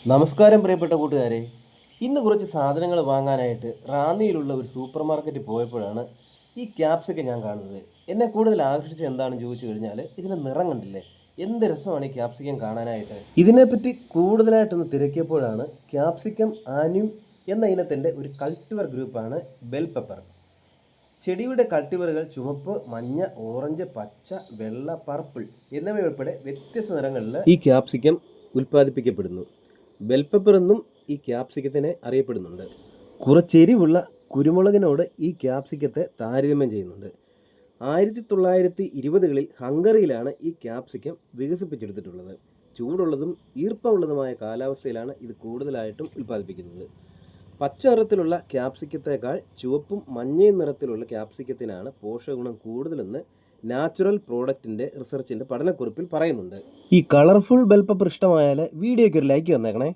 നമസ്കാരം പ്രിയപ്പെട്ട കൂട്ടുകാരെ. ഇന്ന് കുറച്ച് സാധനങ്ങൾ വാങ്ങാനായിട്ട് റാന്നിയിലുള്ള ഒരു സൂപ്പർ മാർക്കറ്റിൽ പോയപ്പോഴാണ് ഈ ക്യാപ്സിക്കം ഞാൻ കാണുന്നത്. എന്നെ കൂടുതൽ ആകർഷിച്ചത് എന്താണെന്ന് ചോദിച്ചു കഴിഞ്ഞാൽ ഇതിൻ്റെ നിറം കണ്ടില്ലേ, എന്ത് രസമാണ് ഈ ക്യാപ്സിക്കം കാണാനായിട്ട്. ഇതിനെപ്പറ്റി കൂടുതലായിട്ടൊന്ന് തിരക്കിയപ്പോഴാണ് ക്യാപ്സിക്കം ആന്യൂം എന്ന ഇനത്തിൻ്റെ ഒരു കൾട്ടിവർ ഗ്രൂപ്പാണ് ബെൽ പെപ്പർ. ചെടിയുടെ കൾട്ടിവറുകൾ ചുവപ്പ്, മഞ്ഞ, ഓറഞ്ച്, പച്ച, വെള്ള, പർപ്പിൾ എന്നിവയുൾപ്പെടെ വ്യത്യസ്ത നിറങ്ങളിൽ ഈ ക്യാപ്സിക്കം ഉൽപ്പാദിപ്പിക്കപ്പെടുന്നു. ബെൽ പെപ്പർ എന്നും ഈ ക്യാപ്സിക്കത്തിനെ അറിയപ്പെടുന്നുണ്ട്. കുറച്ചെരിവുള്ള കുരുമുളകിനോട് ഈ ക്യാപ്സിക്കത്തെ താരതമ്യം ചെയ്യുന്നുണ്ട്. 1920കളിൽ ഹംഗറിയിലാണ് ഈ ക്യാപ്സിക്കം വികസിപ്പിച്ചെടുത്തിട്ടുള്ളത്. ചൂടുള്ളതും ഈർപ്പമുള്ളതുമായ കാലാവസ്ഥയിലാണ് ഇത് കൂടുതലായിട്ടും ഉൽപ്പാദിപ്പിക്കുന്നത്. പച്ച നിറത്തിലുള്ള ക്യാപ്സിക്കത്തേക്കാൾ ചുവപ്പും മഞ്ഞയും നിറത്തിലുള്ള ക്യാപ്സിക്കത്തിനാണ് പോഷകഗുണം കൂടുതലെന്ന് നാച്ചുറൽ പ്രോഡക്റ്റിൻ്റെ റിസർച്ചിൻ്റെ പഠനക്കുറിപ്പിൽ പറയുന്നുണ്ട്. ഈ കളർഫുൾ ബെൽ പെപ്പർ ഇഷ്ടമായാൽ വീഡിയോയ്ക്ക് ഒരു ലൈക്ക് തന്നേക്കണേ.